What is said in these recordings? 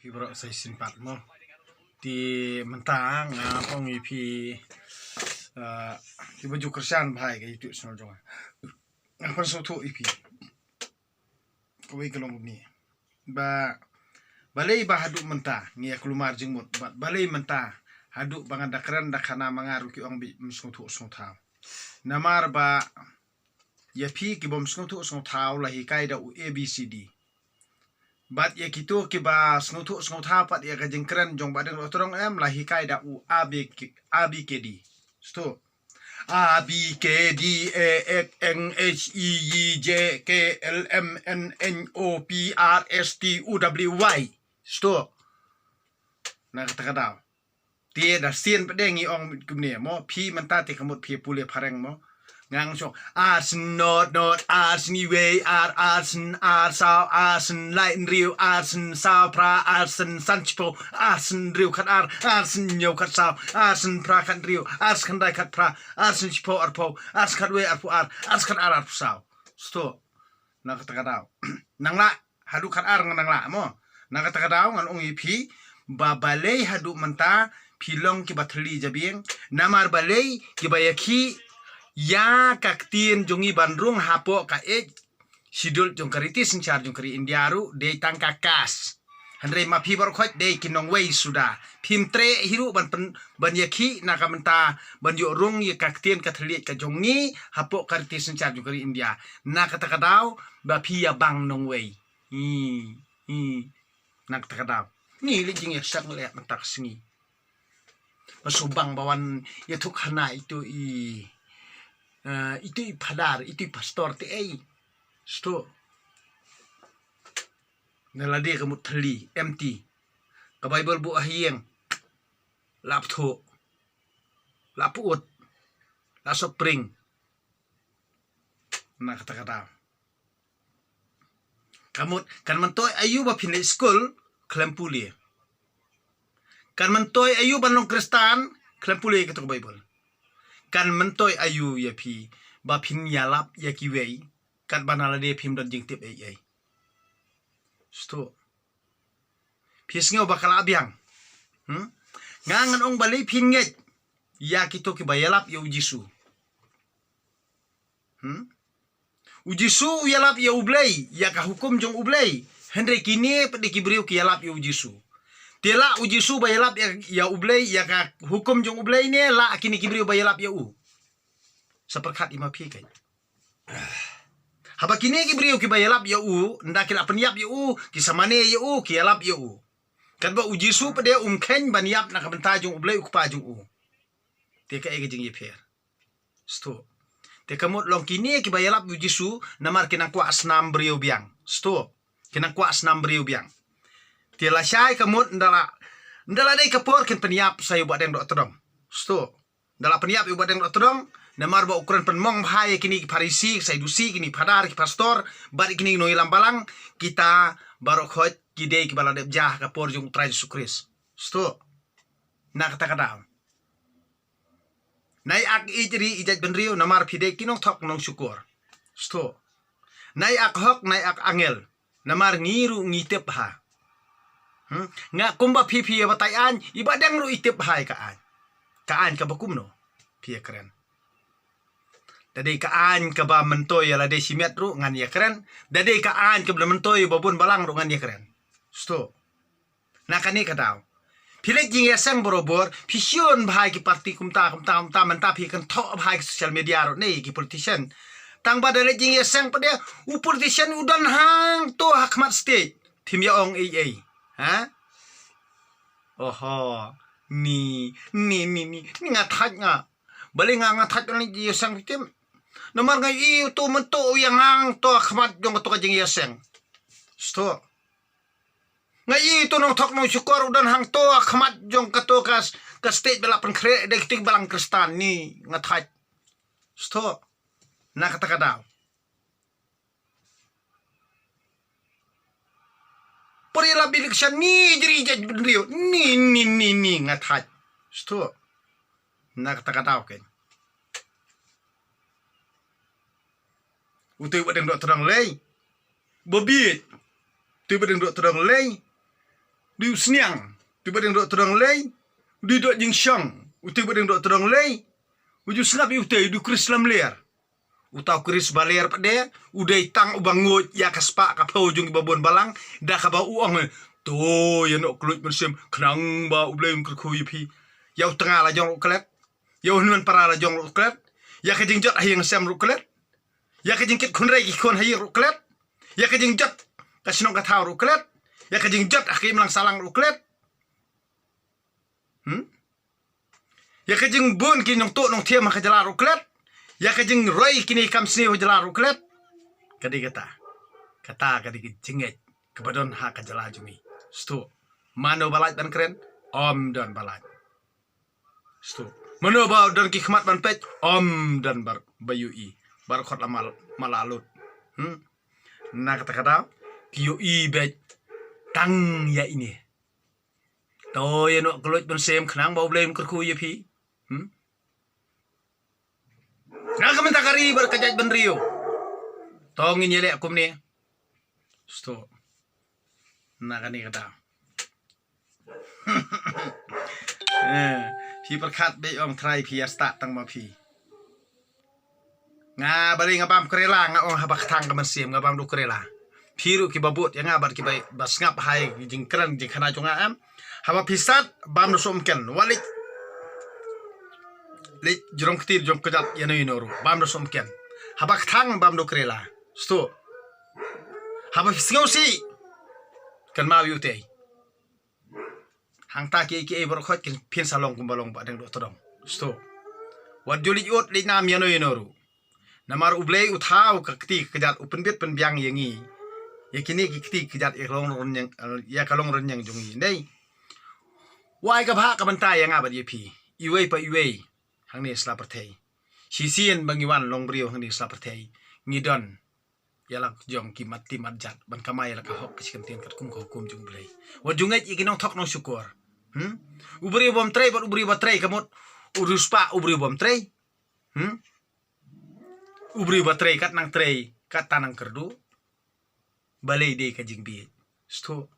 พี่บรใส่สินปัดมั้งที่มันต่างพงอีพี่ที่บรรจุกระชานพายกับอีตุสนจงคนสุทุอีพี่ก็ไว้กลงนี้balai hadu mentah ngia kelumar jengmut balai mentah hadu bangan dakran dakana mangaru ki ong bi msungtu sungtau namar ba ya pi ki bom sungtu sungtau la hikai da u abcd bat ya kitu ki ba sungtu sungtau pat ya ka jengkran jong badeng otorong em la hikai da u abkd sto ABKD AXEJKLMNNOPRSTUWY Stop. Nak kata kata. Dia dah sien pedengi ong kumni mo pi mentati kamut pi pule pareng mo. Ngang so arsen not arsen way arsen sao arsen light riu arsen sao pra arsen sanchipo arsen riu kat arsen nyo kat sao arsen pra kat riu arsen dai kat pra arsen chipo arpo arsen kat way arpo arsen kat arpo sao. Stop. Nak kata kata. Nang la hadu kat nang la mo. Nakatagadaw ngan ong ipi babalay hadu manta pilong ki bathli jabing namar balay ki bayaki ya kaktin jongi bandrung hapo ka sidul jong kariti sinchar jong kari indiaru de tangka kas andre ma pi bar khot de kinong wei suda pim tre hiru ban yaki nakamanta ban yo rung ye kaktin kathli ka jongi hapo kariti sinchar jong kari india nakatagadaw ba pi ya bang nong wei nak terkadang ni lijing ya sang lihat mentak sini masubang bawan ya tuk hana itu itu padar itu pastor ti sto naladi kamu teli empty ka bible bu ahieng laptho laput la spring nak terkadang kamu kan mentoy ayu ba pinay school klempuli kan mentoy ayu banong kristan klempuli ketok bible kan mentoy ayu ya pi ba pin yalap ya kiwei kan banala de pim don jing tip ai sto pis ngau bakal abyang ngangan ong balay pin nget ya kito ki bayalap ya ujisu Ujisu yalap ya ublay ya ka hukum jong ublay Henry kini pedi kibriu ki yalap ya ujisu tela ujisu bayalap ya ublay ya ka hukum jong ublay ne la kini kibriu bayalap ya seperkat ima pi kai haba kini kibriu ki bayalap ya nda kila penyap ya ki samane ya ki yalap ya kan ba ujisu pede ken baniap na ka benta jong ublay ukpa jong te ka ege jing ye per sto te kamut long kini ki bayalap ujisu namar kinang kwa asnam brio biang sto kinang kwa asnam brio biang te la syai kamut ndala dai kapor kin peniap sayu badeng dok todong sto ndala peniap yu badeng dok todong namar ba ukuran penmong bahaya kini ki parisi saydusi kini padar ki pastor bari kini no ilam balang kita barokhot kide ki baladep jah kapor jung trai sukris sto nak kata Nai ak ijri ijat benriu namar pide kinong thok nong syukur. Sto. Nai ak hok nai ak angel namar ngiru ngitep ha. Nga kumba pipi ya batayan ibadang ru itep hai kaan. Kaan ka bakumno. Pia keren. Dade kaan ka ba mentoy ala de simet ru ngan ya keren. Dade kaan ka ba mentoy babun balang ru ngan ya keren. Sto. Nakani kadaw. Pilih jing yasang borobor, pision bahai ki parti kumta menta pi kan thok bahai social media ro nei ki politician. Tang badale jing yasang pada politician udan hang to hakmat state. Tim ya ong ha? Oho, ni ngathat nga. Bali nga ngathat ni jing yasang tim. Nomor ngai to mento yang hang to hakmat jong to jing yasang. Sto. Ngai itu nong thok nong syukur udan hang to khmat jong kato ka state bela pen kre de tik balang kristan ni ngathaj sto na kata kadaw porila bilikshan ni jri jej benrio ni ngathaj sto na kata kadaw ken utai badeng dok terang lei bobit tu badeng dok terang lei du sniang tu badeng dok terang lei du dok jing syang uti badeng dok terang lei uju snap uti du kris lam ler utau kris baler pade udai tang ubang ngot ya kaspa ka pau jung babon balang da ka ba uang to ya no kluj mersem knang ba ublem kerku yipi yau tengah la jong klet yau nun para la jong klet ya ka jing jot ahing sem ru klet ya ka jing kit kun rei ki kon hayi ru klet ya ka jing jot ka sinong ka thau ru klet ya ka jing jot akim lang salang ru klet ya ka jing bun ki nong to nong thiam ka jala ru klet ya ka jing roi kini kam sni ho jala ru klet kadi kata kadi ki jinget kebadon ha ka jala jumi stu mano balaj ban keren om dan balaj stu mano ba dan ki khmat ban pet om dan bar bayui bar khot lamal malalut na kata ki yo i bet tang ya ini to ya no kluj ban sem khnang ba blem kerku ye phi na ka mentakari bar kajaj ban rio tong ni le akum ni sto na ka ni kata phi perkhat be ong trai phi asta tang ma phi nga bari nga bam krela nga ong habak thang ka man sim nga bam du krela phi ru ki babut ya nga bar ki bai bas ngap hai jing kran jing khana jonga am haba pisat bam do som ken walik lit jrong ktir jong kejat ya no inoru bam do som ken habak thang bam do krela sto haba fisngau si kan ma yu te hang ta ki bar khot kin phin salong kum balong ba deng do todong sto wat juli ut li nam ya no inoru namar ublei uthau ka kti kejat upen bit pen biang yengi yakini ki kti kejat long ron yang ya kalong ron yang jongi nei wai ka bha ka banta ya nga ba ye phi iwei pa iwei hang ni sla perthei si sien bangiwan long brio hang ni sla perthei ngidon yalak jong ki mati matjat ban kamai la ka hok kiskan tien kat kum ko kum jung blei wa jungai ikinong thok no syukur ubri bom trei bat ubri bat trei kamot uruspa ubri bom trei ubri bat trei kat nang trei kat tanang kerdu balei de ka jing bi sto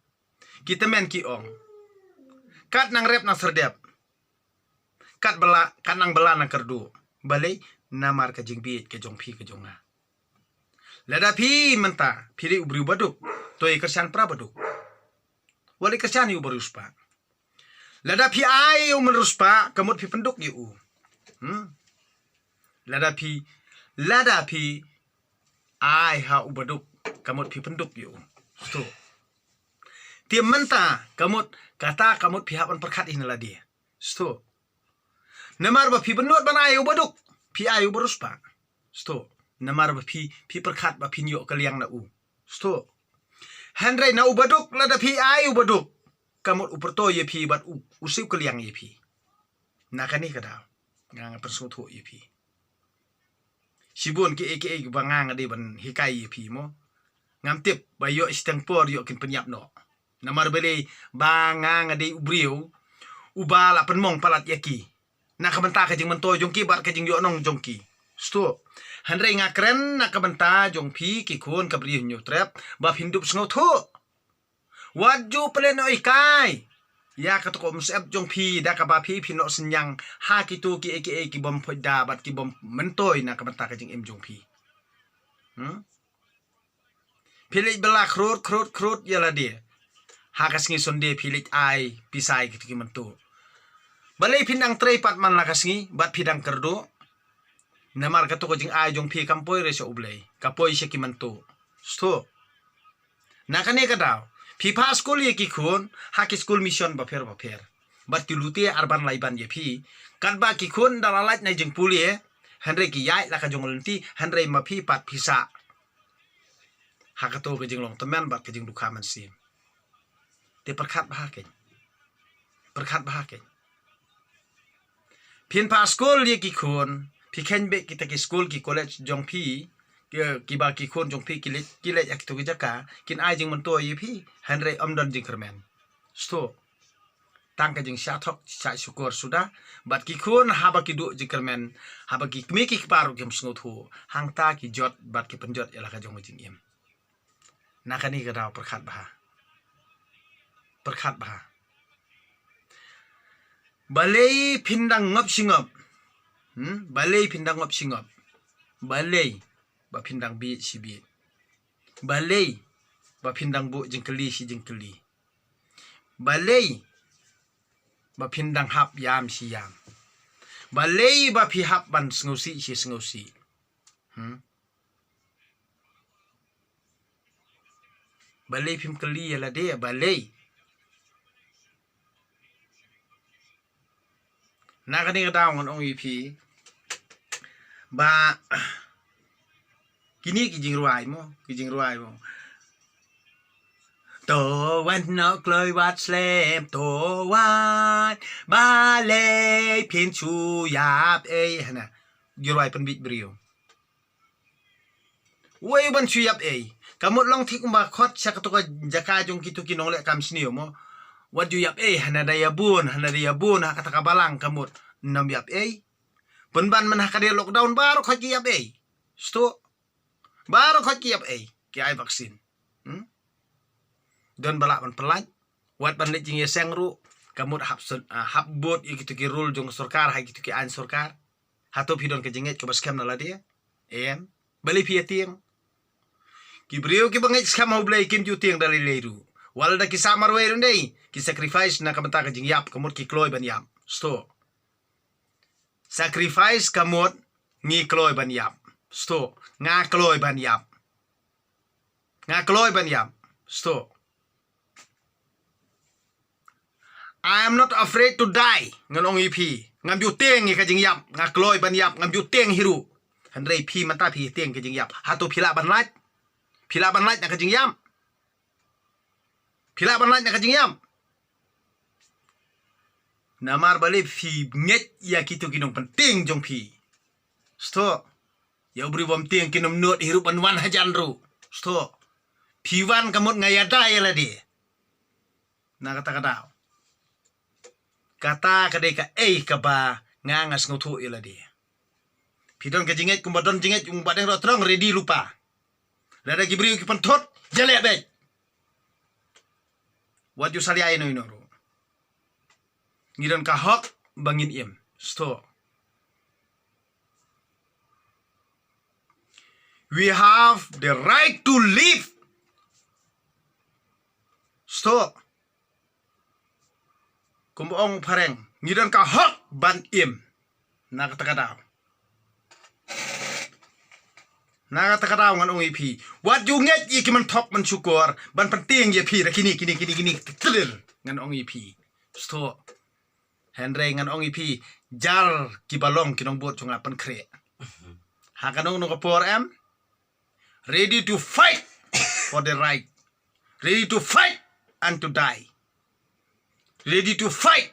kita men ki ong kat nang rep nang serdep kat bala kat nang bala nang kerdu balei namar ka jing bi ke jong phi ke jonga lada phi menta phiri ubri baduk toy kersan pra baduk wali kersan yu beruspa lada phi ai yu meruspa kamut phi penduk yu lada phi ai ha ubaduk kamut phi penduk yu sto tiam menta kamut kata kamut phi hapan perkhat inala dia sto namar ba phi benot banai ubaduk phi ai yu beruspa sto namar ba phi perkhat ba phi nyo kaliang na u sto handrai na ubaduk lada phi ai ubaduk kamut uperto ye phi bat usiu kaliang ye phi nakani kada ngang perso tho ye phi sibun ki eke bangang ade ban hikai ye phi mo ngam tip ba yo istang por yo kin penyap no namar bele bangang ade ubriu ubala penmong palat yaki na kabanta ka jing mento jongki bar ka jing yo nong jongki sto handrai nga kren na kabanta jong phi ki khon kabri nyu trap ba hindup sngo tho waju plen oi kai ya ka to kom sep jong phi da ka ba phi no senyang ha ki tu ki eke bom phoda bat ki bom mentoi na kabanta ka jing em jong phi philik bela krut yala dia ha ka sngi sonde philik ai pisai ki mento balai pinang trei pat man la ka sngi bat phidang kerdo namar ka to ko jing ai jong phi kampoi re so ublei kapoi se ki mento sto nakane ka daw phi pha school ye ki khon ha ki school mission ba pher bat ki lute arban laiban ye phi kan ba ki khon dalalait nai jing pulie handre ki yai la ka jong lenti handre ma phi pat phisa ha ka to ka jing long teman bat ka jing dukha man sim te perkhat ba ke phin pha school ye ki khon phi khen be kita ki school ki college jong phi ki ba ki khon jong phi ki le ak to ki jaka kin ai jing man to ye phi handre amdon jing kermen sto tang ka jing sha thok cha syukur sudah bat ki khon haba ki du jing kermen haba ki mi ki paru kem sngo thu hang ta ki jot bat ki penjot ela ka jong jing im nakani ka daw perkhat ba perkat bah balai pindang ngop singop balai pindang ngop singop balai ba pindang bi si bi balai ba pindang bu jengkeli si jengkeli balai ba pindang hap yam si yam balai ba pi hap ban sengosi si sengosi balai pim keli ala dia balai nak ni kadang ngon ong ip ba kini kijing ruai mo to wan no kloi wat slem to wan balai pin chu yap hana ruai pen bit brio wei ban chu yap kamut long thik ba khot sak to ka jaka jong kitu kinong le kam sini mo what you yap hana daya bun ha kata kabalang kamut nam yap penban man hakade lockdown baru khot yap sto baru khot yap ki ai vaksin don balak ban pelaj wat ban le jing yeseng ru kamut hap bot kitu ki rule jong sarkar hai kitu ki an sarkar hato pidon ke jinget ko baskem na la dia bali pi tieng ki brio ki bangai skam mau blai kim ju tieng dari leiru walda ki samar we rendei ki sacrifice na kamata ka jing yap kamut ki kloi ban yap sto sacrifice kamut ngi kloi ban yap sto nga kloi ban yap sto I am not afraid to die nganong ipi ngam ju tieng ka jing yap nga kloi ban yap ngam ju tieng hiru handrei pi mata pi tieng ka jing yap hato phila ban lait na ka jing yam namar bali fi nget ya kitu kinong penting jong pi sto ya bri bom tieng kinom not hiru ban wan hajan ru sto pi wan kamut ngayada ya la di na kata kadai ka ka ba ngangas ngutu ila dia pidon ka jinget kumbadon jinget yung badeng rotrong ready lupa lada gibri ki pentot jale be what you sali ai no inoru ngidon ka hok bangin im sto we have the right to live sto kumong pareng ngidon ka hok ban im na kata ngan ong ipi what you nget iki man thok man syukur ban penting ye pi kini clear ngan ong ipi sto henry ngan ong ipi jar ki balong kinong bot chung apan kre ha kanong no por em ready to fight for the right ready to fight and to die ready to fight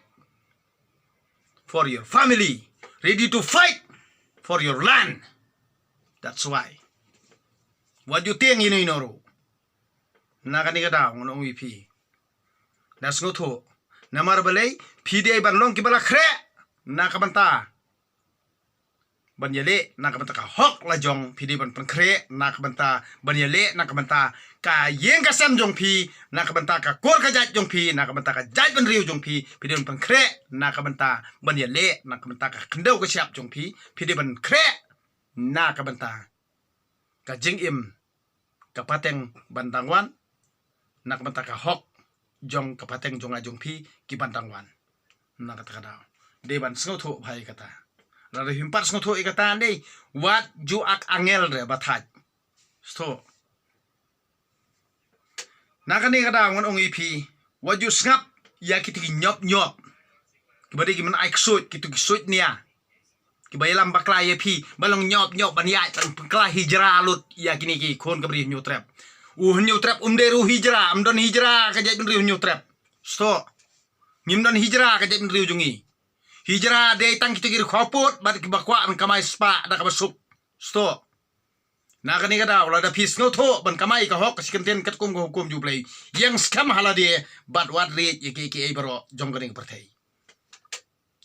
for your family ready to fight for your land that's why what you think inoru nakani kada ngono ipi das ngoto namar balai pide ban long ki bala khre nakabanta banyale nakabanta ka hok la jong pide ban pan khre nakabanta banyale nakabanta ka yeng ka sam jong pi nakabanta ka kor ka jat jong pi nakabanta ka jat ban riu jong pi pide ban khre nakabanta banyale nakabanta ka kendau ka siap jong pi pide ban khre nakabanta ka jing im ka pateng bantangwan nakabanta ka hok jong ka pateng jong ajong pi ki bantangwan nakata de ban sngo bhai kata la himpat sngo ikata dei wat ju ak angel re bathaj sto nakani kada ngon ong ipi wat ju snap ya kitiki nyop kibadi ki man aik suit kitu ki suit nia kibayalam bakla ye pi balong nyop ban ya bakla hijra lut ya kini ki khon kabri nyu trap nyu trap deru hijra amdon hijra ka jai bin riu nyu trap sto ngimdon hijra ka jai bin riu jungi hijra de tang kitu ki khopot bat ki bakwa an kamai spa da ka basup sto nakani kada wala da pis ngo tho ban kamai ka hok sikenten kat kum hukum ju play yang scam halade bat wat re ye ki ai baro jom garing perthai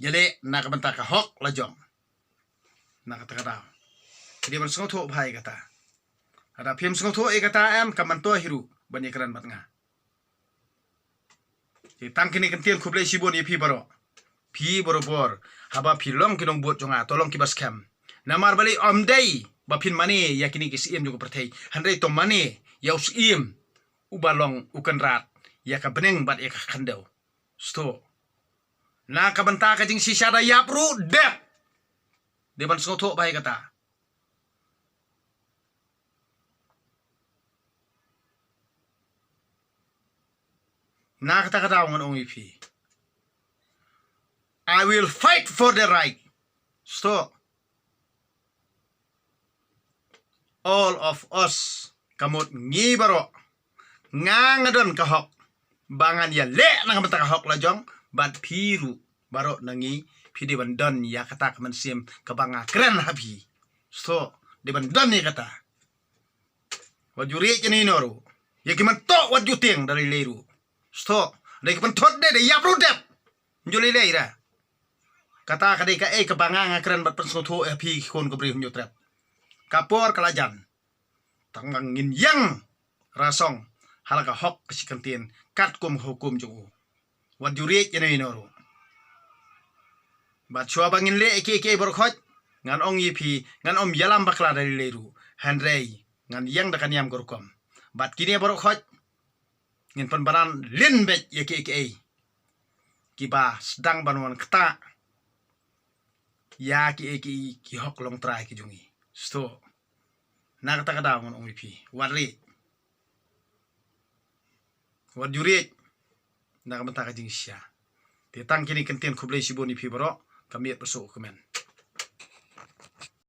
jale nakabanta ka hok la jom nakata kada dia ban ngo tho bhai kata ada phim ngo tho e kata em kaman to hiru ban ekran bat nga tang kini kentian kublai sibon ye pi baro pi bor haba pi long kinong buat jonga tolong kibas kem namar bali omdei bapin mane yakini kis iem juga pertai handai to mane yaus iem ubalong ukan rat ya ka beneng bat ya ka kandau sto na ka banta ka jing sisa da yapru dep deban soto bai kata na kata kata ngon ong ipi I will fight for the right sto all of us kamot ngibaro ngangadon kahok bangan ya le nang bata kahok lajong bat piru baro nangi pidi bandon ya kata kaman sim kabanga keren habi so de bandon ni kata wajuri jeni noru ya kiman to waju ting dari leru so de kiman tot de yapru dep njuli leira kata kadai ka kabanga keren bat pensoto habi kon gobri hunyotrap kapor kalajan tangang ngin yang rasong halaka hok kesikantin kat kum hukum jungu wat jurit jena inoru bat chua bangin le ke borkhot ngan ong yipi ngan om yalam bakla dari leru handrei ngan yang dakan yam gorkom bat kini borkhot ngin penbaran lin bet ye ke kiba sedang banwan keta ya ki hok long trai ki jungi sto na kata kada ngon ong yipi warli wat jurit na kamata ka jing sya te tang kini kentian kublai siboni pi baro kamiet besok kemen